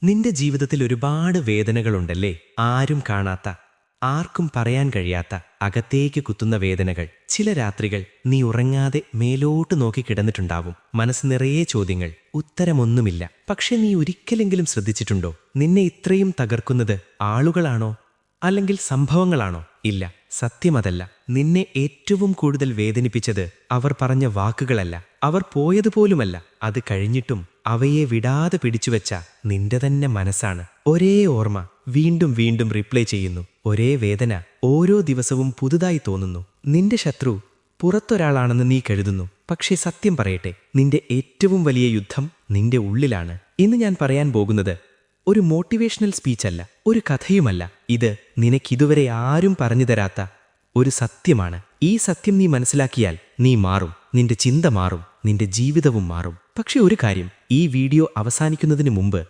നിന്റെ ജീവിതത്തിൽ ഒരുപാട് വേദനകളുണ്ടല്ലേ? ആരും കാണാത്ത, ആർക്കും പറയാൻ കഴിയാത്ത, അകത്തേക്ക് കുത്തുന്ന വേദനകൾ. ചില രാത്രികൾ നീ ഉറങ്ങാതെ മേലോട്ട് നോക്കി കിടന്നിട്ടുണ്ടാവും. മനസ്സ് നിറയെ ചോദ്യങ്ങൾ, ഉത്തരമൊന്നുമില്ല. പക്ഷെ നീ ഒരിക്കലെങ്കിലും ശ്രദ്ധിച്ചിട്ടുണ്ടോ, നിന്നെ ഇത്രയും തകർക്കുന്നത് ആളുകളാണോ അല്ലെങ്കിൽ സംഭവങ്ങളാണോ? ഇല്ല, സത്യമതല്ല. നിന്നെ ഏറ്റവും കൂടുതൽ വേദനിപ്പിച്ചത് അവർ പറഞ്ഞ വാക്കുകളല്ല, അവർ പോയതുപോലുമല്ല. അത് കഴിഞ്ഞിട്ടും അവയെ വിടാതെ പിടിച്ചുവെച്ച നിന്റെ തന്നെ മനസ്സാണ്. ഒരേ ഓർമ്മ വീണ്ടും വീണ്ടും റിപ്ലൈ ചെയ്യുന്നു. ഒരേ വേദന ഓരോ ദിവസവും പുതുതായി തോന്നുന്നു. നിന്റെ ശത്രു പുറത്തൊരാളാണെന്ന് നീ കരുതുന്നു. പക്ഷേ സത്യം പറയട്ടെ, നിന്റെ ഏറ്റവും വലിയ യുദ്ധം നിന്റെ ഉള്ളിലാണ്. ഇന്ന് ഞാൻ പറയാൻ പോകുന്നത് ഒരു മോട്ടിവേഷണൽ സ്പീച്ചല്ല, ഒരു കഥയുമല്ല. ഇത് നിനക്കിതുവരെ ആരും പറഞ്ഞു തരാത്ത ഒരു സത്യമാണ്. ഈ സത്യം നീ മനസ്സിലാക്കിയാൽ നീ മാറും, നിന്റെ ചിന്ത മാറും, നിന്റെ ജീവിതവും മാറും. പക്ഷെ ഒരു കാര്യം, ഈ വീഡിയോ അവസാനിക്കുന്നതിന് മുമ്പ്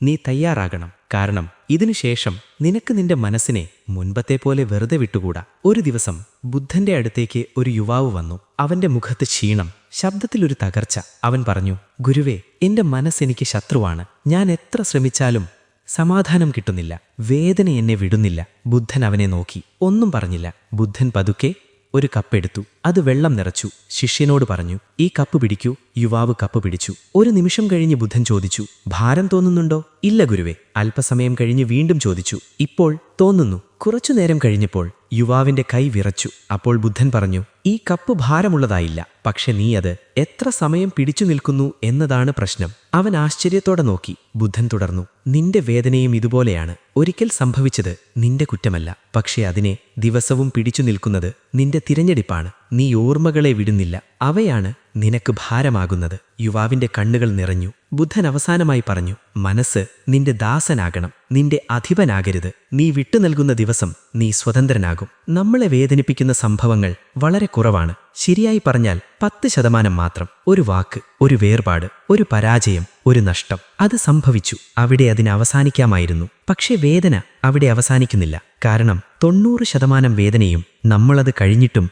നീ തയ്യാറാകണം. കാരണം ഇതിനുശേഷം നിനക്ക് നിന്റെ മനസ്സിനെ മുൻപത്തെ പോലെ വെറുതെ വിട്ടുകൂടാ. ഒരു ദിവസം ബുദ്ധന്റെ അടുത്തേക്ക് ഒരു യുവാവ് വന്നു. അവന്റെ മുഖത്ത് ക്ഷീണം, ശബ്ദത്തിലൊരു തകർച്ച. അവൻ പറഞ്ഞു, ഗുരുവേ, എന്റെ മനസ്സെനിക്ക് ശത്രുവാണ്. ഞാൻ എത്ര ശ്രമിച്ചാലും സമാധാനം കിട്ടുന്നില്ല. വേദന എന്നെ വിടുന്നില്ല. ബുദ്ധൻ അവനെ നോക്കി, ഒന്നും പറഞ്ഞില്ല. ബുദ്ധൻ പതുക്കെ ഒരു കപ്പെടുത്തു, അത് വെള്ളം നിറച്ചു. ശിഷ്യനോട് പറഞ്ഞു, ഈ കപ്പ് പിടിക്കൂ. യുവാവ് കപ്പ് പിടിച്ചു. ഒരു നിമിഷം കഴിഞ്ഞ് ബുദ്ധൻ ചോദിച്ചു, ഭാരം തോന്നുന്നുണ്ടോ? ഇല്ല ഗുരുവേ. അല്പസമയം കഴിഞ്ഞ് വീണ്ടും ചോദിച്ചു, ഇപ്പോൾ തോന്നുന്നു. കുറച്ചുനേരം കഴിഞ്ഞപ്പോൾ യുവാവിന്റെ കൈ വിറച്ചു. അപ്പോൾ ബുദ്ധൻ പറഞ്ഞു, ഈ കപ്പ് ഭാരമുള്ളതായില്ല, പക്ഷെ നീ അത് എത്ര സമയം പിടിച്ചു നിൽക്കുന്നു എന്നതാണ് പ്രശ്നം. അവൻ ആശ്ചര്യത്തോടെ നോക്കി. ബുദ്ധൻ തുടർന്നു, നിന്റെ വേദനയും ഇതുപോലെയാണ്. ഒരിക്കൽ സംഭവിച്ചത് നിന്റെ കുറ്റമല്ല, പക്ഷെ അതിനെ ദിവസവും പിടിച്ചു നിൽക്കുന്നത് നിന്റെ തിരഞ്ഞെടുപ്പാണ്. നീ ഓർമ്മകളെ വിടുന്നില്ല, അവയാണ് നിനക്ക് ഭാരമാകുന്നത്. യുവാവിന്റെ കണ്ണുകൾ നിറഞ്ഞു. ബുദ്ധൻ അവസാനമായി പറഞ്ഞു, മനസ്സ് നിന്റെ ദാസനാകണം, നിന്റെ അധിപനാകരുത്. നീ വിട്ടു നൽകുന്ന ദിവസം നീ സ്വതന്ത്രനാകും. നമ്മളെ വേദനിപ്പിക്കുന്ന സംഭവങ്ങൾ വളരെ കുറവാണ്. ശരിയായി പറഞ്ഞാൽ 10% മാത്രം. ഒരു വാക്ക്, ഒരു വേർപാട്, ഒരു പരാജയം, ഒരു നഷ്ടം. അത് സംഭവിച്ചു, അവിടെ അതിന് അവസാനിക്കാമായിരുന്നു. പക്ഷേ വേദന അവിടെ അവസാനിക്കുന്നില്ല. കാരണം 90% വേദനയും നമ്മളത് കഴിഞ്ഞിട്ടും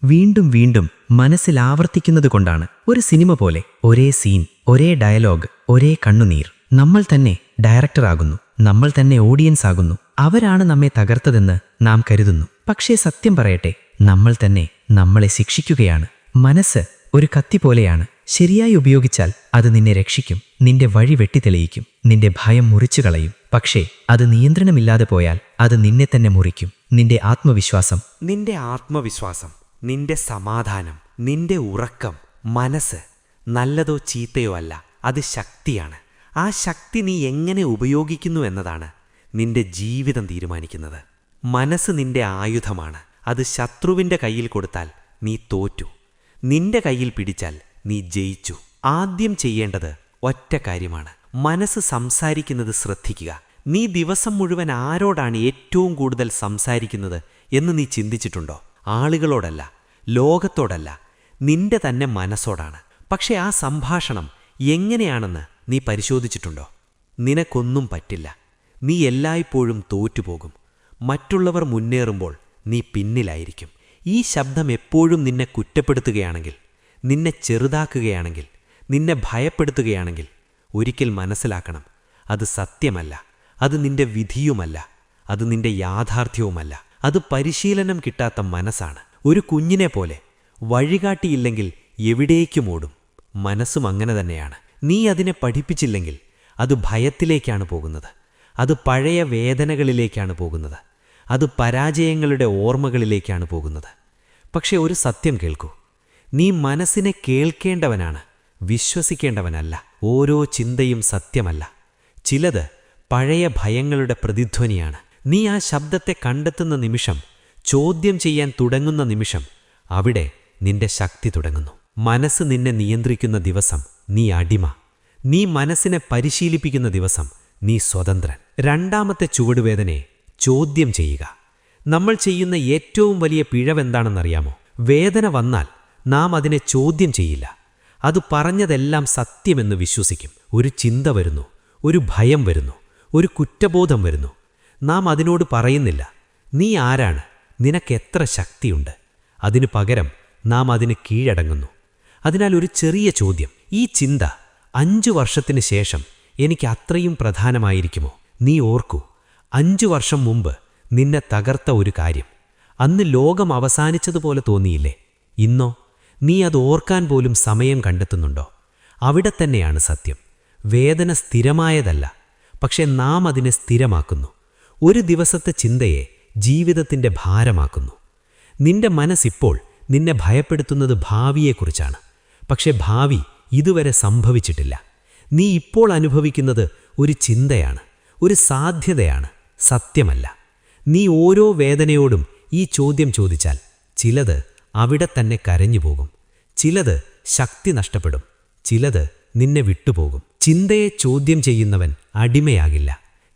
വീണ്ടും വീണ്ടും മനസ്സിൽ ആവർത്തിക്കുന്നത് കൊണ്ടാണ്. ഒരു സിനിമ പോലെ, ഒരേ സീൻ, ഒരേ ഡയലോഗ്, ഒരേ കണ്ണുനീർ. നമ്മൾ തന്നെ ഡയറക്ടറാകുന്നു, നമ്മൾ തന്നെ ഓഡിയൻസ് ആകുന്നു. അവരാണ് നമ്മെ തകർത്തതെന്ന് നാം കരുതുന്നു. പക്ഷേ സത്യം പറയട്ടെ, നമ്മൾ തന്നെ നമ്മളെ ശിക്ഷിക്കുകയാണ്. മനസ്സ് ഒരു കത്തി പോലെയാണ്. ശരിയായി ഉപയോഗിച്ചാൽ അത് നിന്നെ രക്ഷിക്കും, നിന്റെ വഴി വെട്ടിത്തെളിയിക്കും, നിന്റെ ഭയം മുറിച്ചു കളയും. പക്ഷേ അത് നിയന്ത്രണമില്ലാതെ പോയാൽ അത് നിന്നെ തന്നെ മുറിക്കും. നിന്റെ ആത്മവിശ്വാസം, നിന്റെ സമാധാനം, നിന്റെ ഉറക്കം. മനസ്സ് നല്ലതോ ചീത്തയോ അല്ല, അത് ശക്തിയാണ്. ആ ശക്തി നീ എങ്ങനെ ഉപയോഗിക്കുന്നു എന്നതാണ് നിന്റെ ജീവിതം തീരുമാനിക്കുന്നത്. മനസ്സ് നിന്റെ ആയുധമാണ്. അത് ശത്രുവിൻ്റെ കയ്യിൽ കൊടുത്താൽ നീ തോറ്റു, നിന്റെ കയ്യിൽ പിടിച്ചാൽ നീ ജയിച്ചു. ആദ്യം ചെയ്യേണ്ടത് ഒറ്റ കാര്യമാണ്, മനസ്സ് സംസാരിക്കുന്നത് ശ്രദ്ധിക്കുക. നീ ദിവസം മുഴുവൻ ആരോടാണ് ഏറ്റവും കൂടുതൽ സംസാരിക്കുന്നത് എന്ന് നീ ചിന്തിച്ചിട്ടുണ്ടോ? ആളുകളോടല്ല, ലോകത്തോടല്ല, നിന്റെ തന്നെ മനസ്സോടാണ്. പക്ഷെ ആ സംഭാഷണം എങ്ങനെയാണെന്ന് നീ പരിശോധിച്ചിട്ടുണ്ടോ? നിനക്കൊന്നും പറ്റില്ല, നീ എല്ലായ്പ്പോഴും തോറ്റുപോകും. മറ്റുള്ളവർ മുന്നേറുമ്പോൾ നീ പിന്നിലായിരിക്കും. ഈ ശബ്ദം എപ്പോഴും നിന്നെ കുറ്റപ്പെടുത്തുകയാണെങ്കിൽ, നിന്നെ ചെറുതാക്കുകയാണെങ്കിൽ, നിന്നെ ഭയപ്പെടുത്തുകയാണെങ്കിൽ ഒരിക്കൽ മനസ്സിലാക്കണം, അത് സത്യമല്ല, അത് നിന്റെ വിധിയുമല്ല, അത് നിന്റെ യാഥാർത്ഥ്യവുമല്ല. അത് പരിശീലനം കിട്ടാത്ത മനസ്സാണ്. ഒരു കുഞ്ഞിനെ പോലെ വഴികാട്ടിയില്ലെങ്കിൽ എവിടേക്കും ഓടും. മനസ്സും അങ്ങനെ തന്നെയാണ്. നീ അതിനെ പഠിപ്പിച്ചില്ലെങ്കിൽ അത് ഭയത്തിലേക്കാണ് പോകുന്നത്, അത് പഴയ വേദനകളിലേക്കാണ് പോകുന്നത്, അത് പരാജയങ്ങളുടെ ഓർമ്മകളിലേക്കാണ് പോകുന്നത്. പക്ഷെ ഒരു സത്യം കേൾക്കൂ, നീ മനസ്സിനെ കേൾക്കേണ്ടവനാണ്, വിശ്വസിക്കേണ്ടവനല്ല. ഓരോ ചിന്തയും സത്യമല്ല, ചിലത് പഴയ ഭയങ്ങളുടെ പ്രതിധ്വനിയാണ്. നീ ആ ശബ്ദത്തെ കണ്ടെത്തുന്ന നിമിഷം, ചോദ്യം ചെയ്യാൻ തുടങ്ങുന്ന നിമിഷം, അവിടെ നിന്റെ ശക്തി തുടങ്ങുന്നു. മനസ്സ് നിന്നെ നിയന്ത്രിക്കുന്ന ദിവസം നീ അടിമ, നീ മനസ്സിനെ പരിശീലിപ്പിക്കുന്ന ദിവസം നീ സ്വതന്ത്രൻ. രണ്ടാമത്തെ ചുവടുവേദനയെ ചോദ്യം ചെയ്യുക. നമ്മൾ ചെയ്യുന്ന ഏറ്റവും വലിയ പിഴവെന്താണെന്നറിയാമോ? വേദന വന്നാൽ നാം അതിനെ ചോദ്യം ചെയ്യില്ല. അത് പറഞ്ഞതെല്ലാം സത്യമെന്ന് വിശ്വസിക്കും. ഒരു ചിന്ത വരുന്നു, ഒരു ഭയം വരുന്നു, ഒരു കുറ്റബോധം വരുന്നു. നാം അതിനോട് പറയുന്നില്ല, നീ ആരാണ്, നിനക്കെത്ര ശക്തിയുണ്ട്. അതിനു പകരം നാം അതിന് കീഴടങ്ങുന്നു. അതിനാൽ ഒരു ചെറിയ ചോദ്യം, ഈ ചിന്ത 5 വർഷത്തിന് ശേഷം എനിക്ക് അത്രയും പ്രധാനമായിരിക്കുമോ? നീ ഓർക്കൂ, 5 വർഷം മുമ്പ് നിന്നെ തകർത്ത ഒരു കാര്യം അന്ന് ലോകം അവസാനിച്ചതുപോലെ തോന്നിയില്ലേ? ഇന്നോ നീ അത് ഓർക്കാൻ പോലും സമയം കണ്ടെത്തുന്നുണ്ടോ? അവിടെ തന്നെയാണ് സത്യം. വേദന സ്ഥിരമായതല്ല, പക്ഷെ നാം അതിനെ സ്ഥിരമാക്കുന്നു. ഒരു ദിവസത്തെ ചിന്തയെ ജീവിതത്തിൻ്റെ ഭാരമാക്കുന്നു. നിന്റെ മനസ്സിപ്പോൾ നിന്നെ ഭയപ്പെടുത്തുന്നത് ഭാവിയെക്കുറിച്ചാണ്. പക്ഷെ ഭാവി ഇതുവരെ സംഭവിച്ചിട്ടില്ല. നീ ഇപ്പോൾ അനുഭവിക്കുന്നത് ഒരു ചിന്തയാണ്, ഒരു സാധ്യതയാണ്, സത്യമല്ല. നീ ഓരോ വേദനയോടും ഈ ചോദ്യം ചോദിച്ചാൽ ചിലത് അവിടെ തന്നെ കരഞ്ഞുപോകും, ചിലത് ശക്തി നഷ്ടപ്പെടും, ചിലത് നിന്നെ വിട്ടുപോകും. ചിന്തയെ ചോദ്യം ചെയ്യുന്നവൻ അടിമയാകില്ല.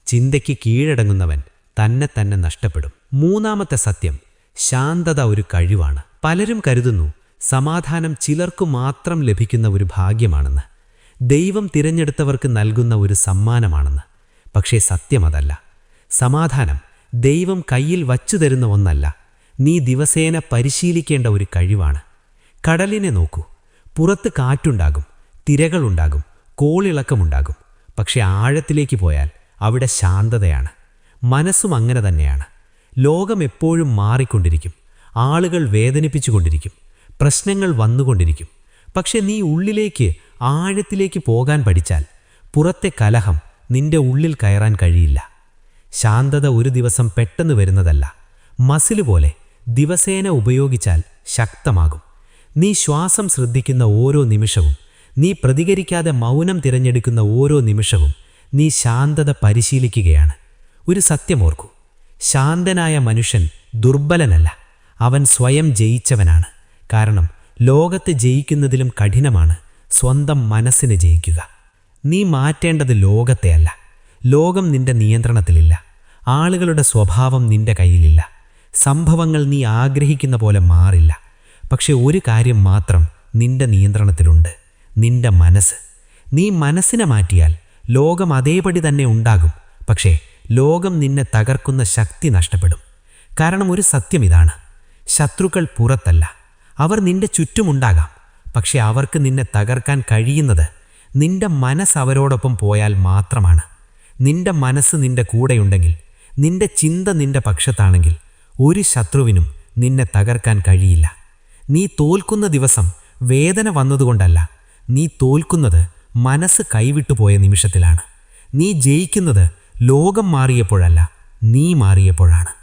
ചിന്തയ്ക്ക് കീഴടങ്ങുന്നവൻ തന്നെ നഷ്ടപ്പെടും. മൂന്നാമത്തെ സത്യം, ശാന്തത ഒരു കഴിവാണ്. പലരും കരുതുന്നു സമാധാനം ചിലർക്കു മാത്രം ലഭിക്കുന്ന ഒരു ഭാഗ്യമാണെന്ന്, ദൈവം തിരഞ്ഞെടുത്തവർക്ക് നൽകുന്ന ഒരു സമ്മാനമാണെന്ന്. പക്ഷേ സത്യമതല്ല. സമാധാനം ദൈവം കയ്യിൽ വച്ചു തരുന്ന ഒന്നല്ല, നീ ദിവസേന പരിശീലിക്കേണ്ട ഒരു കഴിവാണ്. കടലിനെ നോക്കൂ. പുറത്ത് കാറ്റുണ്ടാകും, തിരകളുണ്ടാകും, കോളിളക്കമുണ്ടാകും. പക്ഷെ ആഴത്തിലേക്ക് പോയാൽ അവിടെ ശാന്തതയാണ്. മനസ്സും അങ്ങനെ തന്നെയാണ്. ലോകം എപ്പോഴും മാറിക്കൊണ്ടിരിക്കും, ആളുകൾ വേദനിപ്പിച്ചുകൊണ്ടിരിക്കും, പ്രശ്നങ്ങൾ വന്നുകൊണ്ടിരിക്കും. പക്ഷെ നീ ഉള്ളിലേക്ക്, ആഴത്തിലേക്ക് പോകാൻ പഠിച്ചാൽ പുറത്തെ കലഹം നിന്റെ ഉള്ളിൽ കയറാൻ കഴിയില്ല. ശാന്തത ഒരു ദിവസം പെട്ടെന്ന് വരുന്നതല്ല, മസില് പോലെ ദിവസേന ഉപയോഗിച്ചാൽ ശക്തമാകും. നീ ശ്വാസം ശ്രദ്ധിക്കുന്ന ഓരോ നിമിഷവും, നീ പ്രതികരിക്കാതെ മൗനം തിരഞ്ഞെടുക്കുന്ന ഓരോ നിമിഷവും നീ ശാന്തത പരിശീലിക്കുകയാണ്. ഒരു സത്യമോർക്കൂ, ശാന്തനായ മനുഷ്യൻ ദുർബലനല്ല, അവൻ സ്വയം ജയിച്ചവനാണ്. കാരണം ലോകത്തെ ജയിക്കുന്നതിലും കഠിനമാണ് സ്വന്തം മനസ്സിനെ ജയിക്കുക. നീ മാറ്റേണ്ടത് ലോകത്തെയല്ല. ലോകം നിന്റെ നിയന്ത്രണത്തിലില്ല. ആളുകളുടെ സ്വഭാവം നിന്റെ കയ്യിലില്ല. സംഭവങ്ങൾ നീ ആഗ്രഹിക്കുന്ന പോലെ മാറില്ല. പക്ഷെ ഒരു കാര്യം മാത്രം നിന്റെ നിയന്ത്രണത്തിലുണ്ട്, നിന്റെ മനസ്സ്. നീ മനസ്സിനെ മാറ്റിയാൽ ലോകം അതേപടി തന്നെ ഉണ്ടാകും. പക്ഷേ ലോകം നിന്നെ തകർക്കുന്ന ശക്തി നഷ്ടപ്പെടും. കാരണം ഒരു സത്യം ഇതാണ്, ശത്രുക്കൾ പുറത്തല്ല, അവർ നിന്റെ ചുറ്റുമുണ്ടാകാം. പക്ഷെ അവർക്ക് നിന്നെ തകർക്കാൻ കഴിയുന്നത് നിന്റെ മനസ്സ് അവരോടൊപ്പം പോയാൽ മാത്രമാണ്. നിന്റെ മനസ്സ് നിന്റെ കൂടെയുണ്ടെങ്കിൽ, നിന്റെ ചിന്ത നിന്റെ പക്ഷത്താണെങ്കിൽ ഒരു ശത്രുവിനും നിന്നെ തകർക്കാൻ കഴിയില്ല. നീ തോൽക്കുന്ന ദിവസം വേദന വന്നതുകൊണ്ടല്ല, നീ തോൽക്കുന്നത് മനസ്സ് കൈവിട്ടുപോയ നിമിഷത്തിലാണ്. നീ ജയിക്കുന്നത് ലോകം മാറിയപ്പോഴല്ല, നീ മാറിയപ്പോഴാണ്.